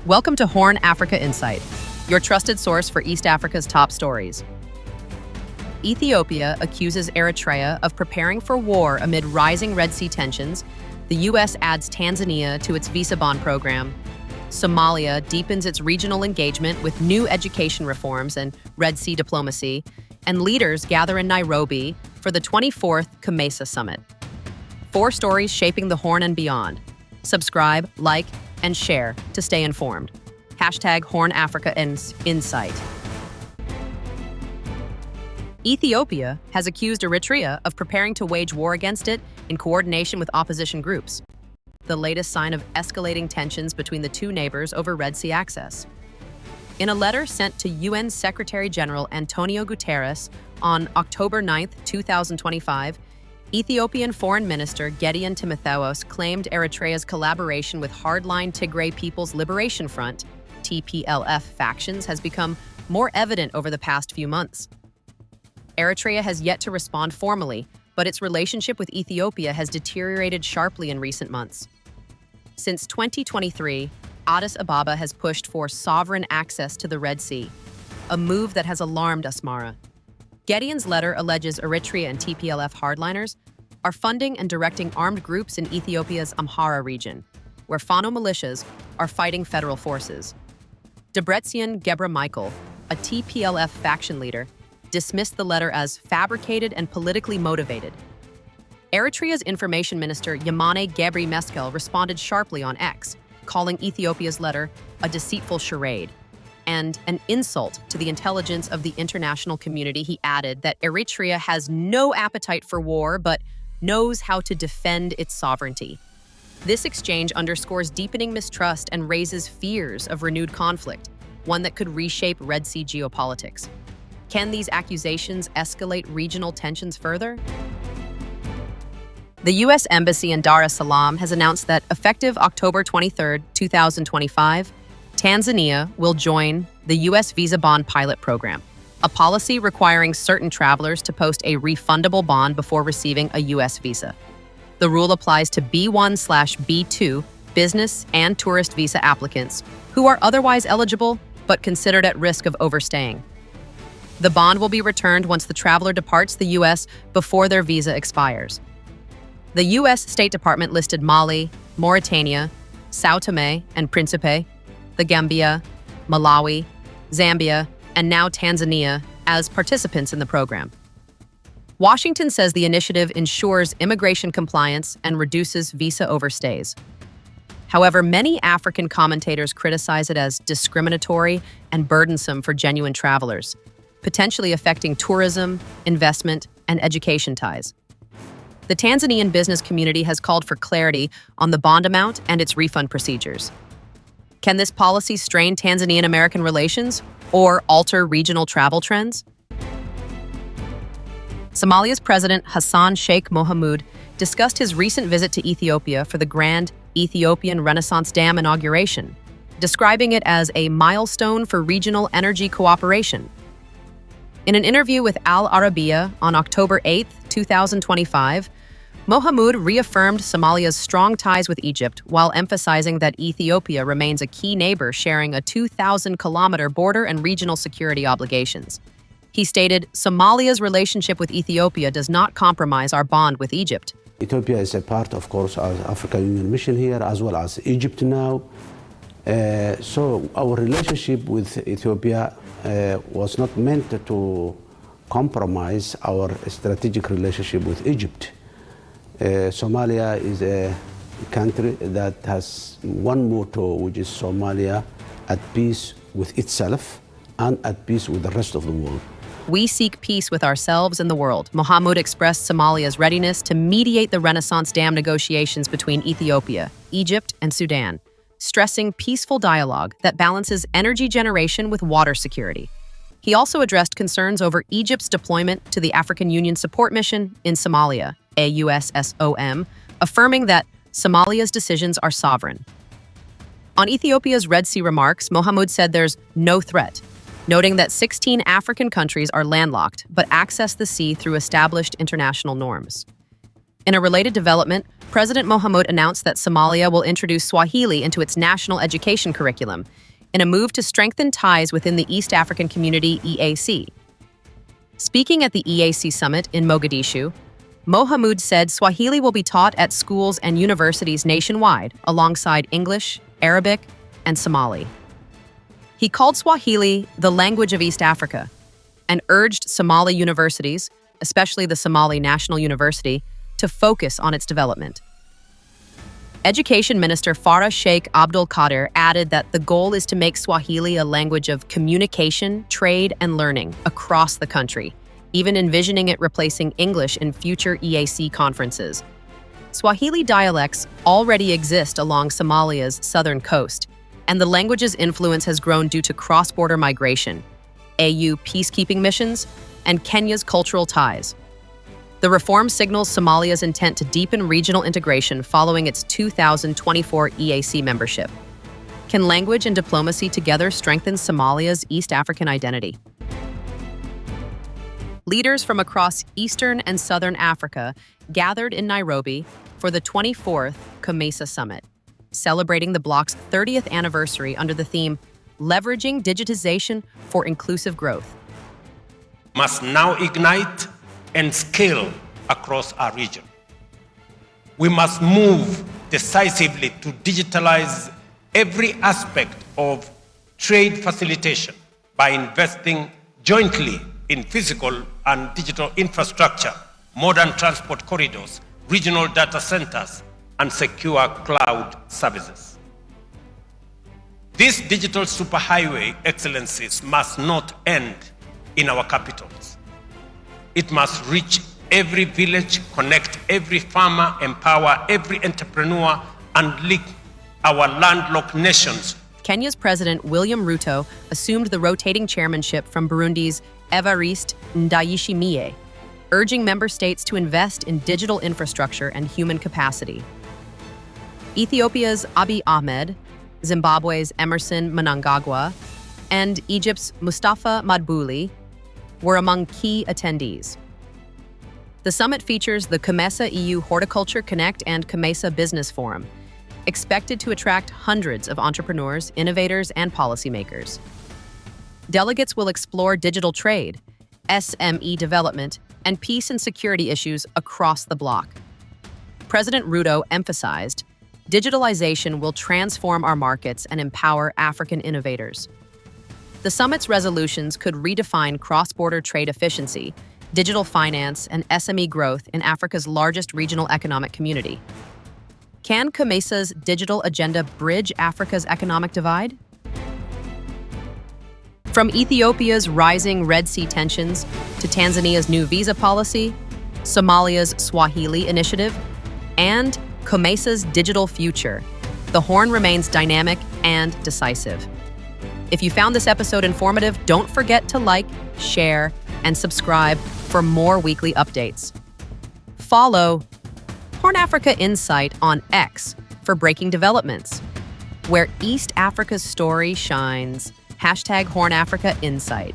Welcome to HornAfrica Insight, your trusted source for East Africa's top stories. Ethiopia accuses Eritrea of preparing for war amid rising Red Sea tensions. The U.S. adds Tanzania to its visa bond program. Somalia deepens its regional engagement with new education reforms and Red Sea diplomacy. And leaders gather in Nairobi for the 24th COMESA Summit. 4 stories shaping the Horn and beyond. Subscribe, like, and share to stay informed. #HornAfrica Insight. Ethiopia has accused Eritrea of preparing to wage war against it in coordination with opposition groups, the latest sign of escalating tensions between the two neighbors over Red Sea access. In a letter sent to UN Secretary General Antonio Guterres on October 9, 2025, Ethiopian Foreign Minister Gideon Timotheos claimed Eritrea's collaboration with hardline Tigray People's Liberation Front, TPLF factions has become more evident over the past few months. Eritrea has yet to respond formally, but its relationship with Ethiopia has deteriorated sharply in recent months. Since 2023, Addis Ababa has pushed for sovereign access to the Red Sea, a move that has alarmed Asmara. Gideon's letter alleges Eritrea and TPLF hardliners are funding and directing armed groups in Ethiopia's Amhara region, where Fano militias are fighting federal forces. Debretsion Gebre-Michael, a TPLF faction leader, dismissed the letter as fabricated and politically motivated. Eritrea's information minister Yamane Gebre-Meskel responded sharply on X, calling Ethiopia's letter a deceitful charade and an insult to the intelligence of the international community. He added that Eritrea has no appetite for war but knows how to defend its sovereignty. This exchange underscores deepening mistrust and raises fears of renewed conflict, one that could reshape Red Sea geopolitics. Can these accusations escalate regional tensions further? The U.S. Embassy in Dar es Salaam has announced that effective October 23, 2025, Tanzania will join the U.S. visa bond pilot program, a policy requiring certain travelers to post a refundable bond before receiving a U.S. visa. The rule applies to B1/B2 business and tourist visa applicants who are otherwise eligible but considered at risk of overstaying. The bond will be returned once the traveler departs the U.S. before their visa expires. The U.S. State Department listed Mali, Mauritania, São Tomé and Príncipe, the Gambia, Malawi, Zambia, and now Tanzania as participants in the program. Washington says the initiative ensures immigration compliance and reduces visa overstays. However, many African commentators criticize it as discriminatory and burdensome for genuine travelers, potentially affecting tourism, investment, and education ties. The Tanzanian business community has called for clarity on the bond amount and its refund procedures. Can this policy strain Tanzanian-American relations or alter regional travel trends? Somalia's President Hassan Sheikh Mohamud discussed his recent visit to Ethiopia for the Grand Ethiopian Renaissance Dam inauguration, describing it as a milestone for regional energy cooperation. In an interview with Al Arabiya on October 8, 2025, Mohamud reaffirmed Somalia's strong ties with Egypt while emphasizing that Ethiopia remains a key neighbor sharing a 2,000-kilometer border and regional security obligations. He stated, "Somalia's relationship with Ethiopia does not compromise our bond with Egypt." Ethiopia is a part, of course, of the African Union mission here, as well as Egypt now. So our relationship with Ethiopia was not meant to compromise our strategic relationship with Egypt. Somalia is a country that has one motto, which is Somalia at peace with itself and at peace with the rest of the world. We seek peace with ourselves and the world. Mohamud expressed Somalia's readiness to mediate the Renaissance Dam negotiations between Ethiopia, Egypt, and Sudan, stressing peaceful dialogue that balances energy generation with water security. He also addressed concerns over Egypt's deployment to the African Union Support Mission in Somalia, AUSSOM, affirming that Somalia's decisions are sovereign. On Ethiopia's Red Sea remarks, Mohamud said there's no threat, noting that 16 African countries are landlocked but access the sea through established international norms. In a related development, President Mohamud announced that Somalia will introduce Swahili into its national education curriculum in a move to strengthen ties within the East African Community EAC. Speaking at the EAC summit in Mogadishu, Mohamud said Swahili will be taught at schools and universities nationwide alongside English, Arabic, and Somali. He called Swahili the language of East Africa and urged Somali universities, especially the Somali National University, to focus on its development. Education Minister Farah Sheikh Abdul Qadir added that the goal is to make Swahili a language of communication, trade, and learning across the country, even envisioning it replacing English in future EAC conferences. Swahili dialects already exist along Somalia's southern coast, and the language's influence has grown due to cross-border migration, AU peacekeeping missions, and Kenya's cultural ties. The reform signals Somalia's intent to deepen regional integration following its 2024 EAC membership. Can language and diplomacy together strengthen Somalia's East African identity? Leaders from across Eastern and Southern Africa gathered in Nairobi for the 24th COMESA Summit, celebrating the bloc's 30th anniversary under the theme, Leveraging Digitization for Inclusive Growth. Must now ignite and scale across our region. We must move decisively to digitalize every aspect of trade facilitation by investing jointly in physical and digital infrastructure, modern transport corridors, regional data centers, and secure cloud services. These digital superhighway excellencies must not end in our capitals. It must reach every village, connect every farmer, empower every entrepreneur, and link our landlocked nations. Kenya's President William Ruto assumed the rotating chairmanship from Burundi's Evariste Ndayishimiye, urging member states to invest in digital infrastructure and human capacity. Ethiopia's Abiy Ahmed, Zimbabwe's Emerson Mnangagwa, and Egypt's Mustafa Madbouli were among key attendees. The summit features the COMESA EU Horticulture Connect and COMESA Business Forum, expected to attract hundreds of entrepreneurs, innovators, and policymakers. Delegates will explore digital trade, SME development, and peace and security issues across the bloc. President Ruto emphasized, digitalization will transform our markets and empower African innovators. The summit's resolutions could redefine cross-border trade efficiency, digital finance, and SME growth in Africa's largest regional economic community. Can COMESA's digital agenda bridge Africa's economic divide? From Ethiopia's rising Red Sea tensions to Tanzania's new visa policy, Somalia's Swahili initiative, and COMESA's digital future, the Horn remains dynamic and decisive. If you found this episode informative, don't forget to like, share, and subscribe for more weekly updates. Follow HornAfrica Insight on X for breaking developments, where East Africa's story shines. #HornAfrica Insight.